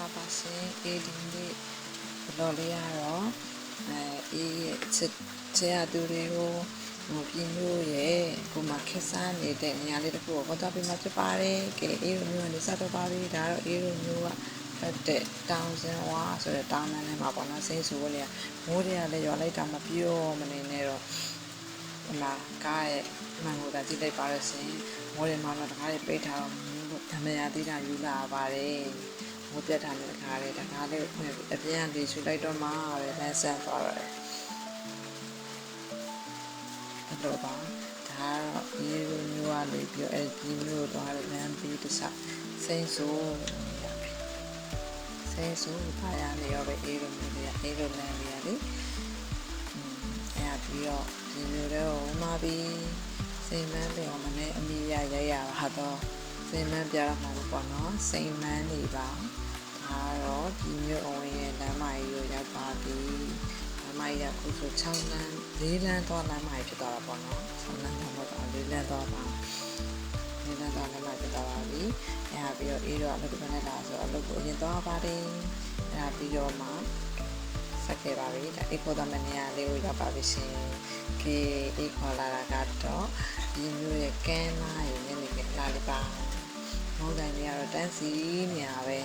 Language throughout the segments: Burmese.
လာပါရှင်အေးဒီနေ့ဘလော်လေးရတော့အေးချေရသူတွေကိုပြည်မျိုးရဲ့ကိုမခက်စားနေတဲ့နေရာလေးတစ်ခုကိုတော့ပြမှာဖြစ်ပါတယ်ကဲအေးလိုမျိုးကနေစတော့ပါပြီဒါတော့အေးလိုမျိုးကပတ်တဲ့တောင်စင်ဝါဆိုတဲ့တောင်ထဲမှာပေါ့နော်စိမ့်ဆိုးလေးမိုးတွေကလည်းရွာလိုက်တာမပြောမနေနဲ့တော့ဒီမှာကားရဲ့မှန်ကိုသာကြည့်လိုက်ပါရစေမိုးတွေမှာတော့တကားလေးပိတ်ထားတော့ဓမရသေးတာယူလာပါတယ်မိုးပြတ်ထားတဲ့ခါလေးတကားလေးအပြင်းလေးရှူလိုက်တော့မှပဲလမ်းဆန်သွားတော့တယ်အဲ့လိုပါဒါတော့ဒီလိုမျိုးအားလေးပြီးဒီမျိုးသွားတဲ့လမ်းပြီးတစ်ချက်စိမ့်ဆိုးရမယ်စိမ့်ဆိုးဖာရနေရောပဲအေးလိုမျိုးလေးအေးလိုလမ်းလေးရလေအဲ့ပြီးတော့ဒီမျိုးတော့မှာပြီးစိမ်မန်းတယ်အောင်မနဲ့အမိရရပါတော့စိမ်မန်းပြရမှာပေါ့နော်စိမ်မန်းနေပါဒါတော့ဒီမျိုးအောင်ရဲ့လမ်းမကြီးကိုရောက်ပါပြီလမ်းမကြီးကခုဆို6လမ်း4လမ်းသွားလမ်းမကြီးဖြစ်သွားတာပေါ့နော်6လမ်းတော့4လမ်းသွားပါ4လမ်းသွားလမ်းမဖြစ်သွားပါပြီအဲ့ပြီးတော့အေးတော့အလုပ်ကနဲ့လာဆိုအလုပ်ကိုအရင်သွားပါတယ်အဲ့ပြီးတော့မှဆက်ခဲ့ပါပြီဒါအေးခေါ်တဲ့နေရာလေးကိုရောက်ပါပြီရှင်ကေအေးခေါ်လာတာကတော့ဒီမျိုးရဲ့ကန်းလာရဲ့ညနေခင်းလာလေးပါမောင်တိုင်းလေးကတော့တန်းစီနေရပဲ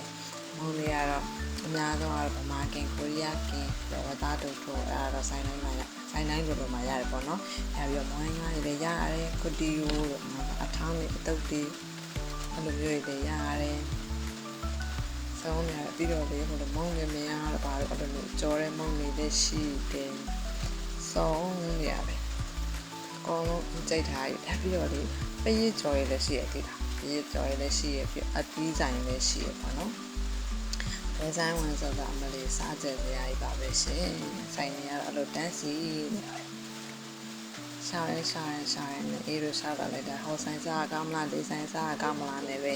မောင်လေးကတော့အများဆုံးကတော့ဗမာကင်ကိုရီးယားကင်ဝတ်သားတို့ထို့အဲ့ဒါတော့ဆိုင်တိုင်းမှာဆိုင်တိုင်းလိုမှာရတယ်ပေါ့နော်အဲ့ပြီးတော့မောင်ငါးတွေလည်းရရတယ်ကုတီယိုတို့အထောင်းတွေအတုပ်တွေအဲ့လိုမျိုးတွေလည်းရရတယ်ဆုံးနေတယ်ပြီးတော့လေဟိုလိုမုံငယ်မရတော့ဘာလို့အဲ့လိုကြော်တဲ့မုံတွေလည်းရှိတယ်ဆုံးနေရပဲအကုန်လုံးကြိုက်ထားပြီးပြီးတော့လေပရိတ်ကြော်ရည်လည်းရှိရသေးတာပရိတ်ကြော်ရည်လည်းရှိရပြီးအသီးဆိုင်လည်းရှိရပါတော့ဘယ်ဆိုင်ဝင်ဆိုတာအမလေးစားကြစရာကြီးပါပဲရှင်ဆိုင်နေရတော့အဲ့လိုတန်းစီရှာရဲနဲ့အေးလိုရှာတာလိုက်တာဟောဆိုင်စားကောင်းမလားဒီဆိုင်စားကောင်းမလားနဲ့ပဲ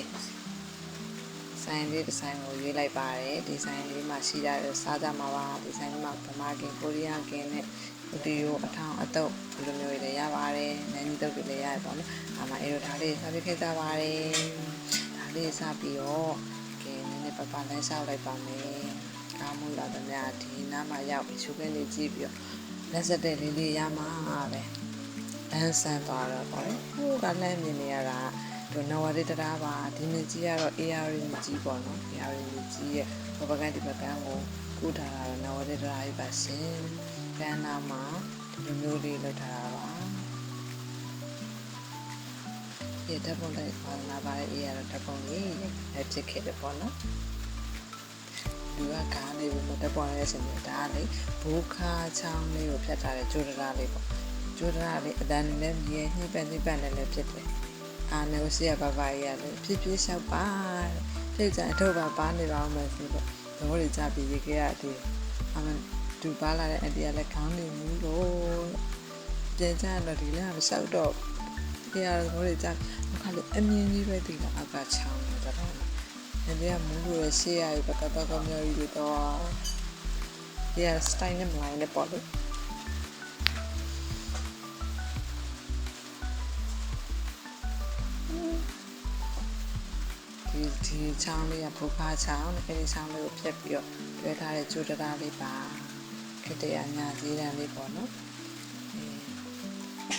ဆိုင်လေးဒီဆိုင်ကိုရွေးလိုက်ပါတယ်ဒီဆိုင်လေးမှာရှိတဲ့စားကြမှာပါဒီဆိုင်လေးမှာဗမာကင်ကိုရီးယားကင်နဲ့ဗီဒီယိုအထောင်အတုပ်ဒီလိုမျိုးတွေရပါတယ်နန်းကြီးတုပ်တွေလည်းရတယ်ပေါ့နော်ဒါမှအေးတို့ဒါလေးစားပြီးခဲ့ကြပါတယ်ဒါလေးစားပြီးတော့ကဲနည်းနည်းပပလမ်းလျှောက်လိုက်ပါမယ်ကားမို့လာတဲ့များဒီနားမှာရောက်ပြီးရှုခင်းလေးကြည့်ပြီးတော့လက်ဆက်တဲ့လေးရမှာပဲလမ်းဆန်သွားတော့ပေါ့လေဟိုကလမ်းမြင်နေရတာတို့နဝရတရာပါဒီမြကြီးကတော့ AR မြကြီးပေါ့နော် AR မြကြီးရဲ့ဘဘကန်ဒီဘကန်ကိုကူးထားတာတော့နဝရတရာကြီးပါရှင်ကန်းနာမှာဒီမျိုးလေးလောက်ထားတာပါဒီတပ်ပုံလိုက်ပါလာပါရဲ့ AR တပ်ပုံလေးလည်းဖြစ်ခဲ့တယ်ပေါ့နော်လူကကားလေးကိုတပ်ပုံရဲစင်နေတာလေဘူခါချောင်းလေးကိုဖြတ်ထားတဲ့ကျိုးတရာလေးပေါ့ကျိုးတရာလေးအတန်းနဲ့လည်းမြဲညှိပက်နဲ့လည်းဖြစ်တယ်အားနဲ့ဆီရပါပါရရတယ်ဖြည်းဖြည်းလျှောက်ပါတဲ့ကြအထုပ်ပါနေပါအောင်မယ်ဆိုတော့တော့တွေကြပြီးရေးခဲ့ရတယ်အမှန်သူပါလာတဲ့အန်တီကလည်းခေါင်းနေမှုလို့ပြန်ကြတော့ဒီလည်းမလျှောက်တော့ဒီရတော့တွေကြအခါလေးအမြင်ကြီးပဲဒီကအကချောင်းနေတော့အန်တီကမူးလို့ရှေ့ရဘကတော့မျိုးကြီးတော့ဒီရစတိုင်နဲ့မလိုက်နဲ့ပေါ့လေဒီချောင်းလေးကဘူခါချောင်းနဲ့အဲဒီချောင်းလေးကိုဖြတ်ပြီးတော့တွဲထားတဲ့ကျိုးတရာလေးပါခက်တဲ့ညာကြီးတန်းလေးပေါ့နော်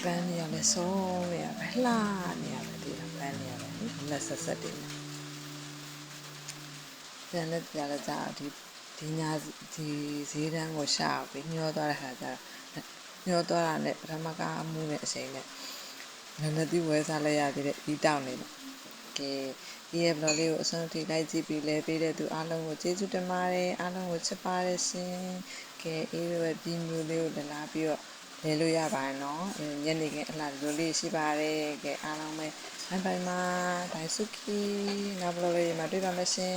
ပန်းနေရလဲဆုံးနေရပဲလှနေရပဲဒီပန်းနေရပဲလက်ဆက်တွေပြန်လက်ကြာလက်ကြာဒီညာဒီဈေးတန်းကိုရှာပြီးညှောသွားတဲ့ခါကျတော့ညှောသွားတာနဲ့ပထမကအမှုနဲ့အချိန်နဲ့လည်းဒီဝဲစားလိုက်ရသေးတဲ့ဤတောက်နေလို့ကဲဒီရဲ့ blog လေးကိုအဆုံးထိလိုက်ကြည့်ပြီးလဲပေးတဲ့သူအားလုံးကိုကျေးဇူးတင်ပါတယ်အားလုံးကိုချစ်ပါတယ်ရှင်ကဲအေးရဲ့ဒီမျိုးလေးကိုလာပြီးတော့လဲလို့ရပါတယ်နော်ညနေခင်းအလားလိုလေးရှိပါတယ်ကဲအားလုံးပဲဘိုင်ဘိုင်မှာဒိုင်စုကီနောက် blog လေးမှာတွေ့ပါမယ်ရှင်